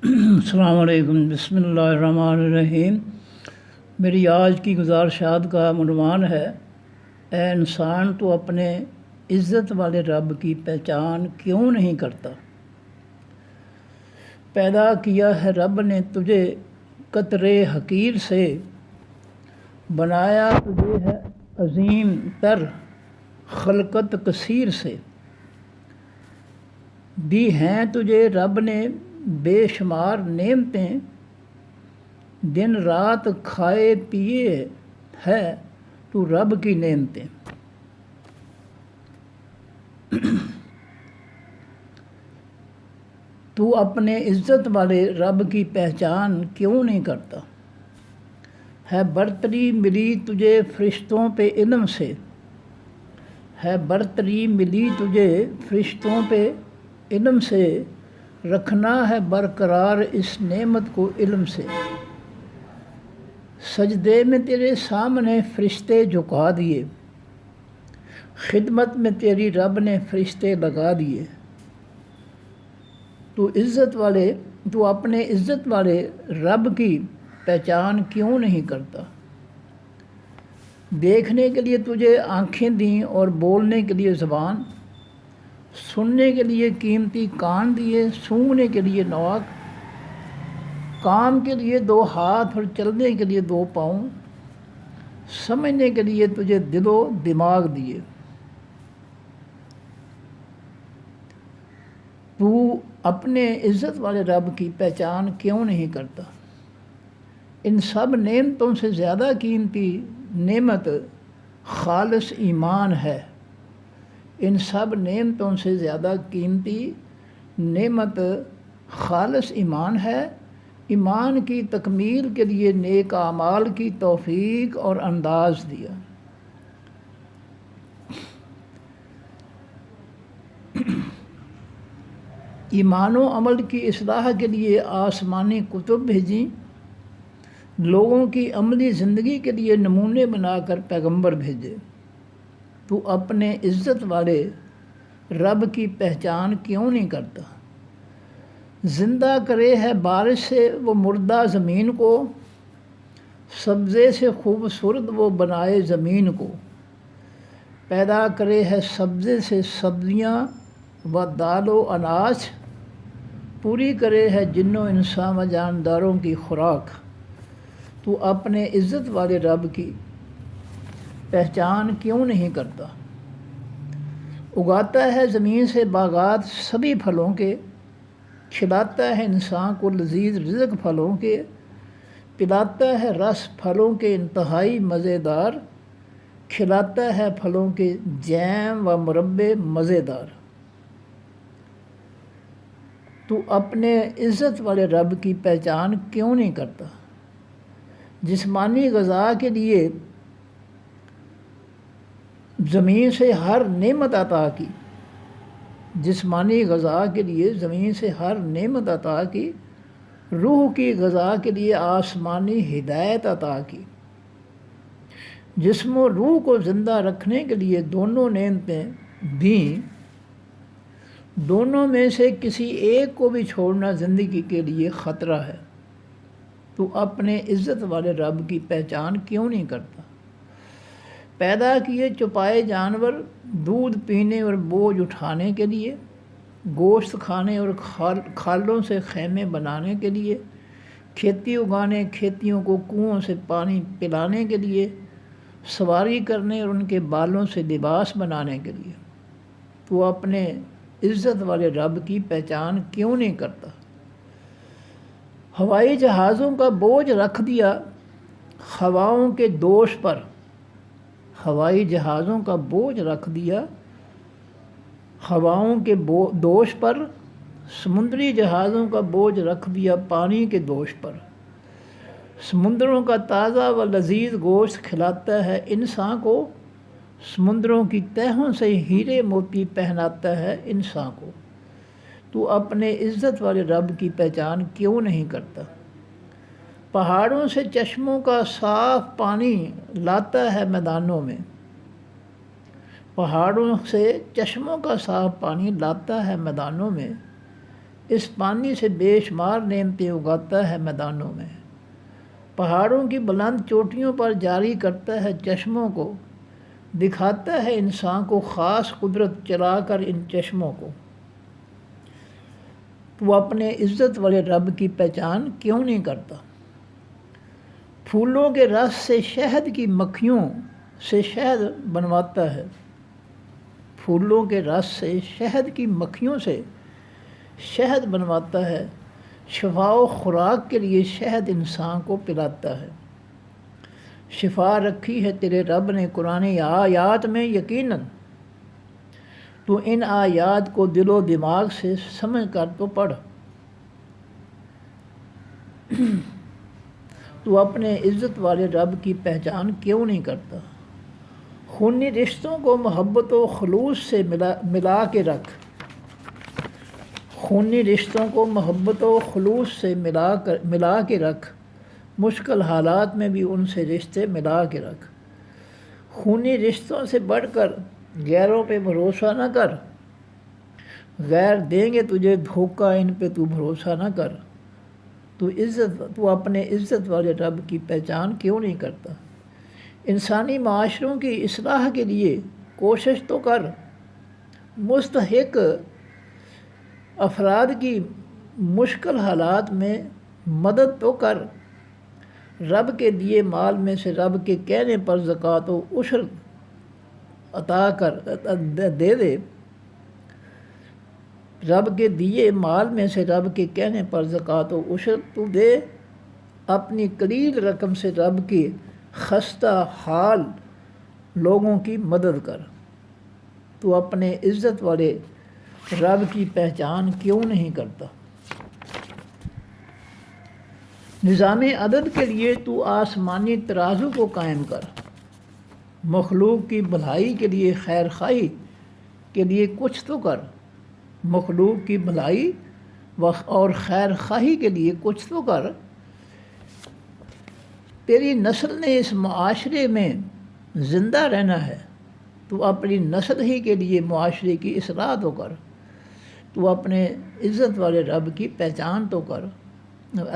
السلام علیکم، بسم اللہ الرحمن الرحیم۔ میری آج کی گزارشات کا عنوان ہے، اے انسان تو اپنے عزت والے رب کی پہچان کیوں نہیں کرتا؟ پیدا کیا ہے رب نے تجھے قطرے حقیر سے، بنایا تجھے ہے عظیم تر خلقت کثیر سے، دی ہیں تجھے رب نے بے شمار نعمتیں، دن رات کھائے پیے ہے تو رب کی نعمتیں۔ تو اپنے عزت والے رب کی پہچان کیوں نہیں کرتا؟ ہے برتری ملی تجھے فرشتوں پہ علم سے، ہے برتری ملی تجھے فرشتوں پہ علم سے، رکھنا ہے برقرار اس نعمت کو علم سے۔ سجدے میں تیرے سامنے فرشتے جھکا دیے، خدمت میں تیری رب نے فرشتے لگا دیے۔ تو اپنے عزت والے رب کی پہچان کیوں نہیں کرتا؟ دیکھنے کے لیے تجھے آنکھیں دیں اور بولنے کے لیے زبان، سننے کے لیے قیمتی کان دیے، سونگھنے کے لیے ناک، کام کے لیے 2 ہاتھ اور چلنے کے لیے 2 پاؤں، سمجھنے کے لیے تجھے دل و دماغ دیے۔ تو اپنے عزت والے رب کی پہچان کیوں نہیں کرتا؟ ان سب نعمتوں سے زیادہ قیمتی نعمت خالص ایمان ہے۔ ان سب نعمتوں سے زیادہ قیمتی نعمت خالص ایمان ہے۔ ایمان کی تکمیل کے لیے نیک اعمال کی توفیق اور انداز دیا۔ ایمان و عمل کی اصلاح کے لیے آسمانی کتب بھیجیں، لوگوں کی عملی زندگی کے لیے نمونے بنا کر پیغمبر بھیجے۔ تو اپنے عزت والے رب کی پہچان کیوں نہیں کرتا؟ زندہ کرے ہے بارش سے وہ مردہ زمین کو، سبزے سے خوبصورت وہ بنائے زمین کو، پیدا کرے ہے سبزے سے سبزیاں و دال و اناج، پوری کرے ہے جن و انسان و جانداروں کی خوراک۔ تو اپنے عزت والے رب کی پہچان کیوں نہیں کرتا؟ اگاتا ہے زمین سے باغات سبھی پھلوں کے، کھلاتا ہے انسان کو لذیذ رزق پھلوں کے، پلاتا ہے رس پھلوں کے انتہائی مزیدار، کھلاتا ہے پھلوں کے جیم و مربے مزیدار۔ تو اپنے عزت والے رب کی پہچان کیوں نہیں کرتا؟ جسمانی غذا کے لیے زمین سے ہر نعمت عطا کی، جسمانی غذا کے لیے زمین سے ہر نعمت عطا کی، روح کی غذا کے لیے آسمانی ہدایت عطا کی۔ جسم و روح کو زندہ رکھنے کے لیے دونوں نعمتیں دیں، دونوں میں سے کسی ایک کو بھی چھوڑنا زندگی کے لیے خطرہ ہے۔ تو اپنے عزت والے رب کی پہچان کیوں نہیں کرتا؟ پیدا کیے چھپائے جانور دودھ پینے اور بوجھ اٹھانے کے لیے، گوشت کھانے اور کھالوں سے خیمے بنانے کے لیے، کھیتی اگانے کھیتیوں کو کنوؤں سے پانی پلانے کے لیے، سواری کرنے اور ان کے بالوں سے لباس بنانے کے لیے۔ تو اپنے عزت والے رب کی پہچان کیوں نہیں کرتا؟ ہوائی جہازوں کا بوجھ رکھ دیا ہواؤں کے دوش پر، ہوائی جہازوں کا بوجھ رکھ دیا ہواؤں کے دوش پر، سمندری جہازوں کا بوجھ رکھ دیا پانی کے دوش پر۔ سمندروں کا تازہ و لذیذ گوشت کھلاتا ہے انسان کو، سمندروں کی تہوں سے ہیرے موتی پہناتا ہے انسان کو۔ تو اپنے عزت والے رب کی پہچان کیوں نہیں کرتا؟ پہاڑوں سے چشموں کا صاف پانی لاتا ہے میدانوں میں، پہاڑوں سے چشموں کا صاف پانی لاتا ہے میدانوں میں، اس پانی سے بے شمار نعمتیں اگاتا ہے میدانوں میں، پہاڑوں کی بلند چوٹیوں پر جاری کرتا ہے چشموں کو، دکھاتا ہے انسان کو خاص قدرت چلا کر ان چشموں کو۔ تو اپنے عزت والے رب کی پہچان کیوں نہیں کرتا؟ پھولوں کے رس سے شہد کی مکھیوں سے شہد بنواتا ہے، پھولوں کے رس سے شہد کی مکھیوں سے شہد بنواتا ہے، شفا و خوراک کے لیے شہد انسان کو پلاتا ہے۔ شفا رکھی ہے تیرے رب نے قرآن آیات میں یقیناً، تو ان آیات کو دل و دماغ سے سمجھ کر تو پڑھ۔ تو اپنے عزت والے رب کی پہچان کیوں نہیں کرتا؟ خونی رشتوں کو محبت و خلوص سے ملا کے رکھ، خونی رشتوں کو محبت و خلوص سے ملا کے رکھ، مشکل حالات میں بھی ان سے رشتے ملا کے رکھ۔ خونی رشتوں سے بڑھ کر غیروں پہ بھروسہ نہ کر، غیر دیں گے تجھے دھوکہ، ان پہ تو بھروسہ نہ کر۔ تو اپنے عزت والے رب کی پہچان کیوں نہیں کرتا؟ انسانی معاشروں کی اصلاح کے لیے کوشش تو کر، مستحق افراد کی مشکل حالات میں مدد تو کر، رب کے دیے مال میں سے رب کے کہنے پر زکوٰۃ و عشر عطا کر دے دے، رب کے دیے مال میں سے رب کے کہنے پر زکوٰۃ و عشر تو دے، اپنی قلیل رقم سے رب کے خستہ حال لوگوں کی مدد کر۔ تو اپنے عزت والے رب کی پہچان کیوں نہیں کرتا؟ نظام عدد کے لیے تو آسمانی ترازو کو قائم کر، مخلوق کی بھلائی کے لیے خیر خواہی کے لیے کچھ تو کر، مخلوق کی بھلائی اور خیر خواہی کے لیے کچھ تو کر۔ تیری نسل نے اس معاشرے میں زندہ رہنا ہے، تو اپنی نسل ہی کے لیے معاشرے کی اصلاح تو کر۔ تو اپنے عزت والے رب کی پہچان تو کر،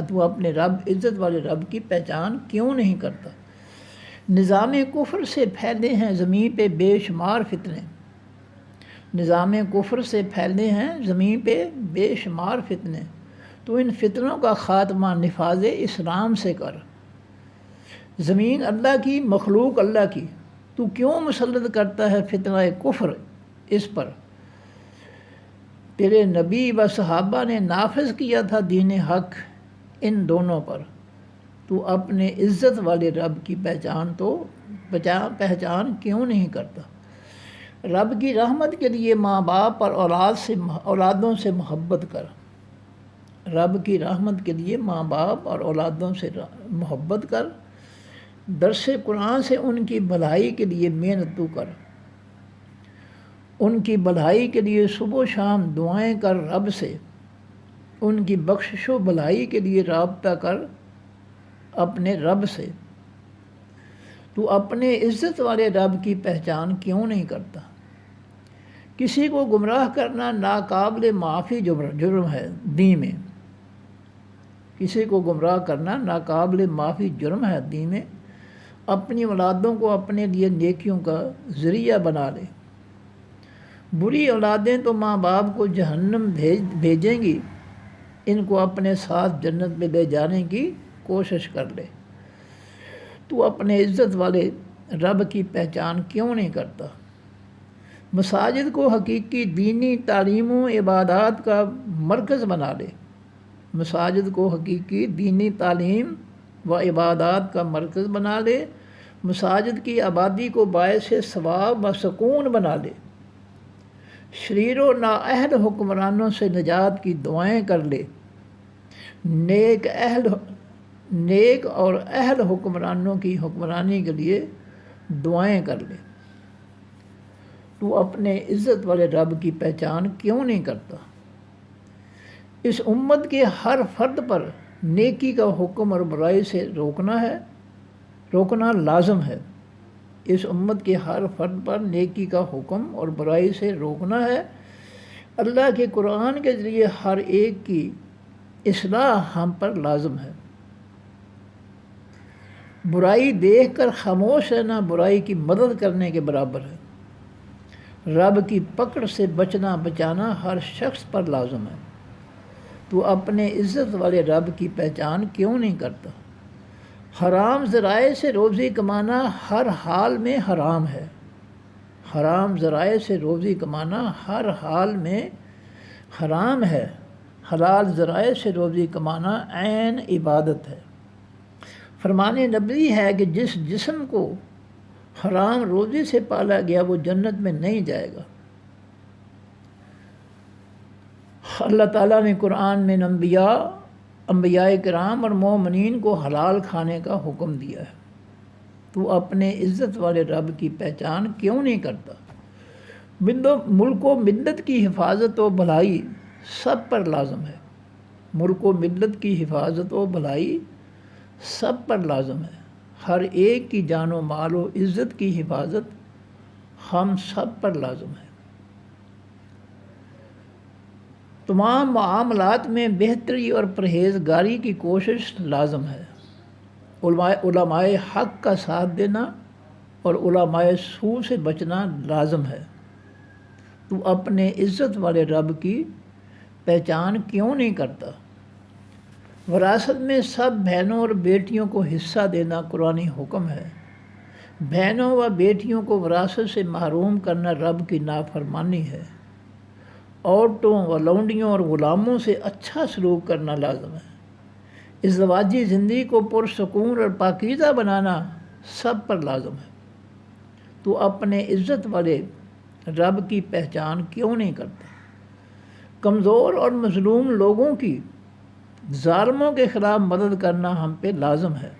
تو اپنے عزت والے رب کی پہچان کیوں نہیں کرتا؟ نظام کفر سے پھیلے ہیں زمین پہ بے شمار فتنے، نظام کفر سے پھیلے ہیں زمین پہ بے شمار فتنے، تو ان فتنوں کا خاتمہ نفاذ اسلام سے کر۔ زمین اللہ کی، مخلوق اللہ کی، تو کیوں مسلط کرتا ہے فتنہ کفر اس پر؟ تیرے نبی و صحابہ نے نافذ کیا تھا دین حق ان دونوں پر، تو اپنے عزت والے رب کی پہچان کیوں نہیں کرتا؟ رب کی رحمت کے لیے ماں باپ اور اولادوں سے محبت کر، رب کی رحمت کے لیے ماں باپ اور اولادوں سے محبت کر، درس قرآن سے ان کی بھلائی کے لیے محنت تو کر، ان کی بھلائی کے لیے صبح و شام دعائیں کر رب سے، ان کی بخشش و بھلائی کے لیے رابطہ کر اپنے رب سے۔ تو اپنے عزت والے رب کی پہچان کیوں نہیں کرتا؟ کسی کو گمراہ کرنا ناقابل معافی جرم ہے دین میں، کسی کو گمراہ کرنا ناقابل معافی جرم ہے دین میں۔ اپنی اولادوں کو اپنے لیے نیکیوں کا ذریعہ بنا لے، بری اولادیں تو ماں باپ کو جہنم بھیجیں گی، ان کو اپنے ساتھ جنت میں لے جانے کی کوشش کر لے۔ تو اپنے عزت والے رب کی پہچان کیوں نہیں کرتا؟ مساجد کو حقیقی دینی تعلیم و عبادات کا مرکز بنا لے، مساجد کو حقیقی دینی تعلیم و عبادات کا مرکز بنا لے، مساجد کی آبادی کو باعث ثواب و سکون بنا لے، شریر و نااہل حکمرانوں سے نجات کی دعائیں کر لے، نیک اور اہل حکمرانوں کی حکمرانی کے لیے دعائیں کر لے۔ تو اپنے عزت والے رب کی پہچان کیوں نہیں کرتا؟ اس امت کے ہر فرد پر نیکی کا حکم اور برائی سے روکنا لازم ہے، اس امت کے ہر فرد پر نیکی کا حکم اور برائی سے روکنا ہے، اللہ کے قرآن کے ذریعے ہر ایک کی اصلاح ہم پر لازم ہے۔ برائی دیکھ کر خاموش رہنا برائی کی مدد کرنے کے برابر ہے۔ رب کی پکڑ سے بچنا بچانا ہر شخص پر لازم ہے۔ تو اپنے عزت والے رب کی پہچان کیوں نہیں کرتا؟ حرام ذرائع سے روزی کمانا ہر حال میں حرام ہے۔ حرام ذرائع سے روزی کمانا ہر حال میں حرام ہے۔ حلال ذرائع سے روزی کمانا عین عبادت ہے۔ فرمان نبوی ہے کہ جس جسم کو حرام روزی سے پالا گیا وہ جنت میں نہیں جائے گا۔ اللہ تعالیٰ نے قرآن میں انبیاء کرام اور مومنین کو حلال کھانے کا حکم دیا ہے۔ تو اپنے عزت والے رب کی پہچان کیوں نہیں کرتا؟ ملک و ملت کی حفاظت و بھلائی سب پر لازم ہے۔ ملک و ملت کی حفاظت و بھلائی سب پر لازم ہے۔ ہر ایک کی جان و مال و عزت کی حفاظت ہم سب پر لازم ہے۔ تمام معاملات میں بہتری اور پرہیزگاری کی کوشش لازم ہے۔ علماء حق کا ساتھ دینا اور علماء سوء سے بچنا لازم ہے۔ تو اپنے عزت والے رب کی پہچان کیوں نہیں کرتا؟ وراثت میں سب بہنوں اور بیٹیوں کو حصہ دینا قرآنی حکم ہے۔ بہنوں و بیٹیوں کو وراثت سے محروم کرنا رب کی نافرمانی ہے۔ عورتوں و لونڈیوں اور غلاموں سے اچھا سلوک کرنا لازم ہے۔ ازدواجی زندگی کو پرسکون اور پاکیزہ بنانا سب پر لازم ہے۔ تو اپنے عزت والے رب کی پہچان کیوں نہیں کرتا؟ کمزور اور مظلوم لوگوں کی ظالموں کے خلاف مدد کرنا ہم پہ لازم ہے۔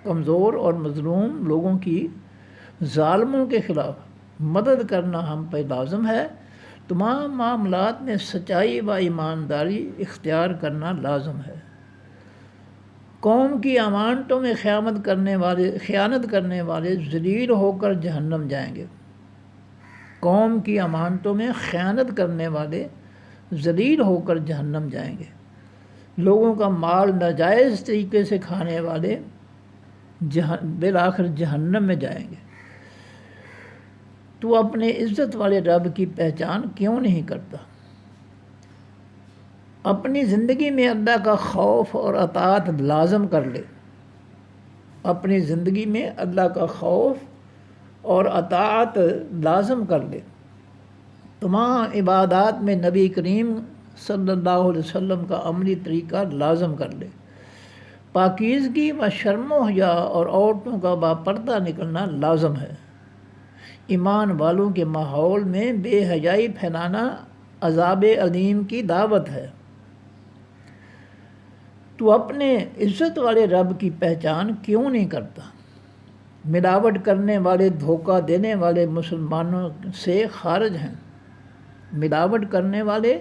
کمزور اور مظلوم لوگوں کی ظالموں کے خلاف مدد کرنا ہم پہ لازم ہے۔ تمام معاملات میں سچائی و ایمانداری اختیار کرنا لازم ہے۔ قوم کی امانتوں میں خیانت کرنے والے ذلیل ہو کر جہنم جائیں گے۔ قوم کی امانتوں میں خیانت کرنے والے ذلیل ہو کر جہنم جائیں گے۔ لوگوں کا مال ناجائز طریقے سے کھانے والے بالآخر جہنم میں جائیں گے۔ تو اپنے عزت والے رب کی پہچان کیوں نہیں کرتا؟ اپنی زندگی میں اللہ کا خوف اور اطاعت لازم کر لے۔ اپنی زندگی میں اللہ کا خوف اور اطاعت لازم کر لے۔ تمام عبادات میں نبی کریم صلی اللہ علیہ وسلم کا عملی طریقہ لازم کر لے۔ پاکیزگی و شرم و حیا اور عورتوں کا باپردہ نکلنا لازم ہے۔ ایمان والوں کے ماحول میں بے حیائی پھیلانا عذاب علیم کی دعوت ہے۔ تو اپنے عزت والے رب کی پہچان کیوں نہیں کرتا؟ ملاوٹ کرنے والے دھوکہ دینے والے مسلمانوں سے خارج ہیں۔ ملاوٹ کرنے والے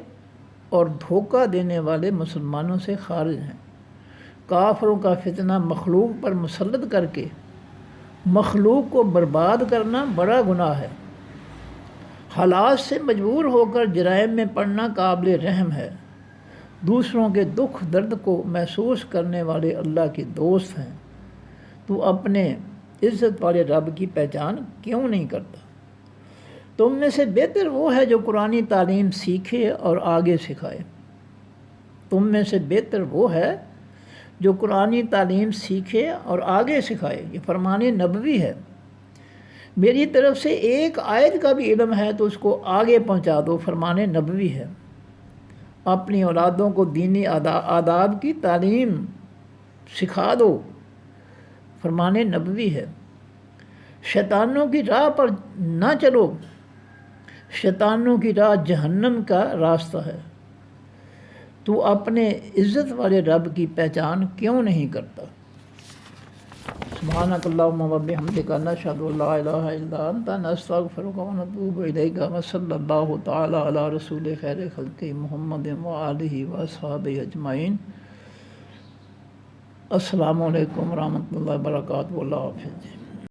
اور دھوکہ دینے والے مسلمانوں سے خارج ہیں۔ کافروں کا فتنہ مخلوق پر مسلط کر کے مخلوق کو برباد کرنا بڑا گناہ ہے۔ حالات سے مجبور ہو کر جرائم میں پڑنا قابل رحم ہے۔ دوسروں کے دکھ درد کو محسوس کرنے والے اللہ کے دوست ہیں۔ تو اپنے عزت والے رب کی پہچان کیوں نہیں کرتا؟ تم میں سے بہتر وہ ہے جو قرآنی تعلیم سیکھے اور آگے سکھائے۔ تم میں سے بہتر وہ ہے جو قرآنی تعلیم سیکھے اور آگے سکھائے۔ یہ فرمان نبوی ہے۔ میری طرف سے ایک آیت کا بھی علم ہے تو اس کو آگے پہنچا دو، فرمان نبوی ہے۔ اپنی اولادوں کو دینی آداب کی تعلیم سکھا دو، فرمان نبوی ہے۔ شیطانوں کی راہ پر نہ چلو، شیطانوں کی راہ جہنم کا راستہ ہے۔ تو اپنے عزت والے رب کی پہچان کیوں نہیں کرتا؟ سبحانک اللہم و بحمدک نشہد ان لا الہ الا انت نستغفرک و نتوب الیک وصلی اللہ تعالی علی رسول خیر خلق محمد و آلہ و اصحابہ اجمعین۔ السلام علیکم ورحمۃ اللہ وبرکاتہ۔ اللہ حافظ۔